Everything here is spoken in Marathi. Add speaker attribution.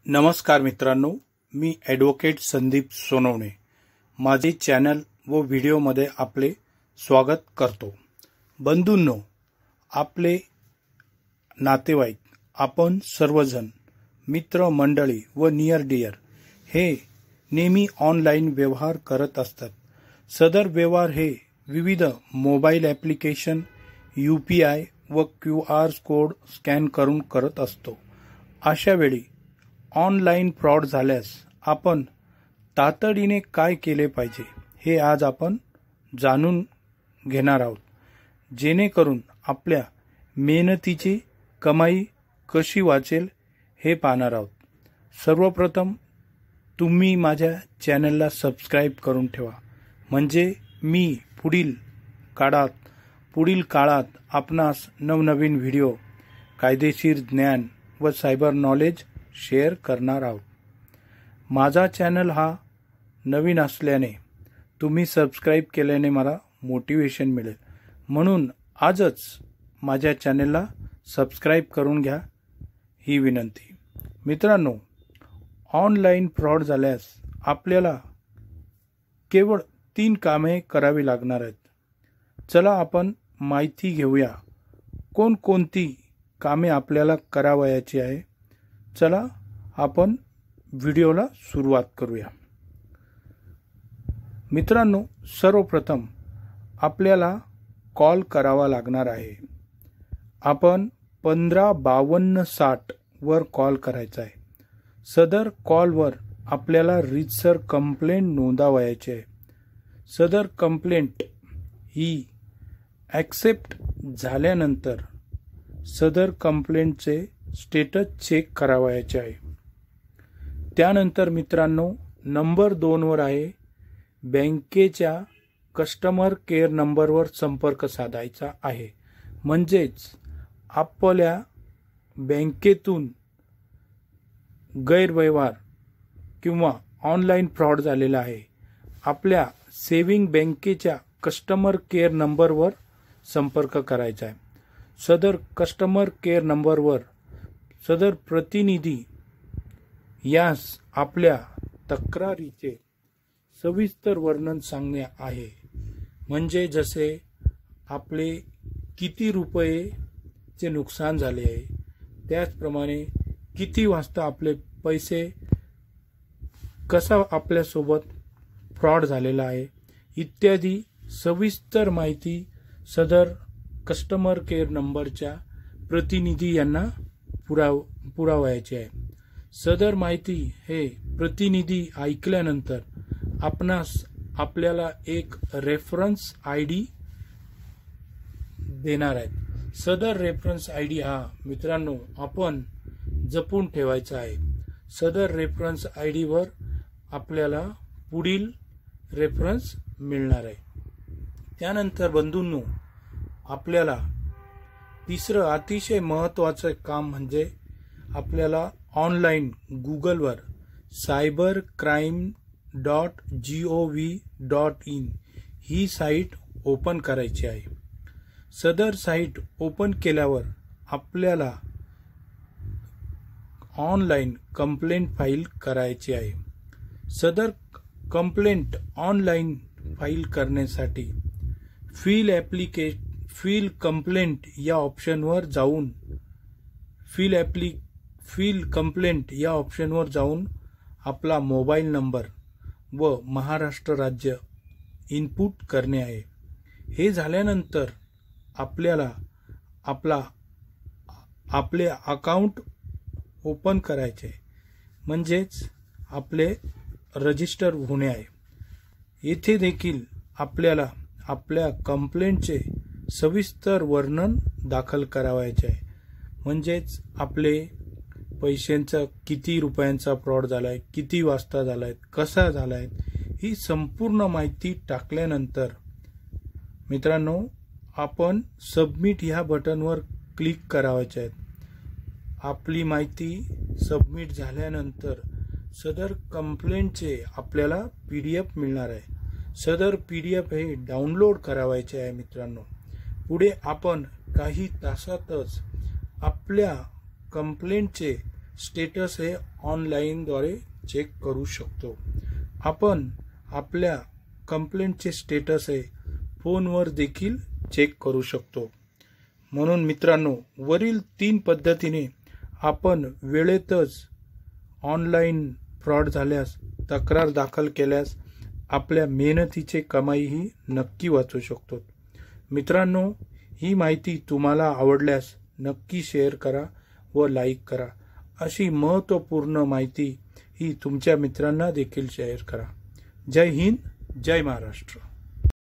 Speaker 1: नमस्कार मित्रांनो, मी ॲडव्होकेट संदीप सोनवणे माझे चॅनल व व्हिडिओमध्ये आपले स्वागत करतो। बंधूंनो, आपले नातेवाईक, आपण सर्वजण, मित्र मंडळी व नियर डिअर हे नेहमी ऑनलाईन व्यवहार करत असतात। सदर व्यवहार हे विविध मोबाईल ॲप्लिकेशन, UPI व QR कोड स्कॅन करून करत असतो। अशा वेळी ऑनलाईन फ्रॉड झाल्यास आपण तातडीने काय केले पाहिजे हे आज आपण जाणून घेणार आहोत, जेणेकरून आपल्या मेहनतीची कमाई कशी वाचेल हे पाहणार आहोत। सर्वप्रथम तुम्ही माझ्या चॅनलला सबस्क्राईब करून ठेवा, म्हणजे मी पुढील काळात आपणास नवनवीन व्हिडिओ, कायदेशीर ज्ञान व सायबर नॉलेज शेअर करणार आहोत। माझा चॅनल हा नवीन असल्याने तुम्ही सबस्क्राईब केल्याने मला मोटिवेशन मिळेल, म्हणून आजच माझ्या चॅनलला सबस्क्राईब करून घ्या ही विनंती। मित्रांनो, ऑनलाईन फ्रॉड झाल्यास आपल्याला केवळ 3 कामे करावी लागणार आहेत। चला आपण माहिती घेऊया कोणकोणती कामे आपल्याला करावयाची आहे। चला आपण व्हिडिओला सुरुवात करूया। मित्रांनो, सर्वप्रथम आपल्याला कॉल करावा लागणार आहे। आपण 155260 वर कॉल करायचा आहे। सदर कॉलवर आपल्याला रीतसर कंप्लेंट नोंदवायची आहे। सदर कंप्लेंट ही ॲक्सेप्ट झाल्यानंतर सदर कंप्लेंटचे स्टेटस चेक करावयाचे आहे। त्यानंतर मित्रांनो, नंबर 2 वर आहे बँकेच्या कस्टमर केअर नंबरवर संपर्क साधायचा आहे। म्हणजेच आपल्या बँकेतून गैरव्यवहार किंवा ऑनलाईन फ्रॉड झालेला आहे, आपल्या सेविंग बँकेच्या कस्टमर केअर नंबरवर संपर्क करायचा आहे। सदर कस्टमर केअर नंबरवर सदर प्रतिनिधी यास आपल्या तक्रारीचे सविस्तर वर्णन सांगणे आहे, म्हणजे जसे आपले किती रुपयेचे नुकसान झाले आहे, त्याचप्रमाणे किती वाजता आपले पैसे, कसा आपल्यासोबत फ्रॉड झालेला आहे इत्यादी सविस्तर माहिती सदर कस्टमर केअर नंबरच्या प्रतिनिधी यांना पुरावायची आहे। सदर माहिती हे प्रतिनिधी ऐकल्यानंतर आपल्याला एक रेफरन्स ID देणार आहेत। सदर रेफरन्स ID हा मित्रांनो आपण जपून ठेवायचा आहे। सदर रेफरन्स ID वर आपल्याला पुढील रेफरन्स मिळणार आहे। त्यानंतर बंधूंनो, आपल्याला तिसरं अतिशय महत्त्वाचं काम म्हणजे आपल्याला ऑनलाईन गुगलवर cybercrime.gov.in ही साईट ओपन करायची आहे। सदर साईट ओपन केल्यावर आपल्याला ऑनलाईन कंप्लेंट फाईल करायची आहे। सदर कंप्लेंट ऑनलाईन फाईल करण्यासाठी फील कंप्लेंट या ऑप्शनवर जाऊन आपला मोबाईल नंबर व महाराष्ट्र राज्य इनपुट करणे आहे। हे झाल्यानंतर आपल्याला आपले अकाउंट ओपन करायचे, म्हणजेच आपले रजिस्टर होणे आहे। येथे देखील आपल्याला आपल्या कंप्लेंटचे सविस्तर वर्णन दाखल करावयाचे आहे, म्हणजेच आपले पैशांचा किती रुपयांचा फ्रॉड झाला आहे, किती वाजता झाला आहे, कसा झाला आहे, ही संपूर्ण माहिती टाकल्यानंतर मित्रांनो आपण सबमिट ह्या बटनवर क्लिक करावयाचे आहे। आपली माहिती सबमिट झाल्यानंतर सदर कंप्लेंटचे आपल्याला PDF मिळणार आहे। सदर PDF हे डाउनलोड करावयाचे आहे। मित्रांनो, पुढे आपण काही तासातच आपल्या कंप्लेंटचे स्टेटस हे ऑनलाईनद्वारे चेक करू शकतो। आपण आपल्या कंप्लेंटचे स्टेटस हे फोनवर देखील चेक करू शकतो। म्हणून मित्रांनो, वरील 3 पद्धतीने आपण वेळेतच ऑनलाईन फ्रॉड झाल्यास तक्रार दाखल केल्यास आपल्या मेहनतीचे कमाईही नक्की वाचू शकतो। मित्रांनो, ही माहिती तुम्हाला आवडल्यास नक्की शेअर करा व लाईक करा। अशी महत्त्वपूर्ण माहिती ही तुमच्या मित्रांना देखील शेअर करा। जय हिंद, जय महाराष्ट्र।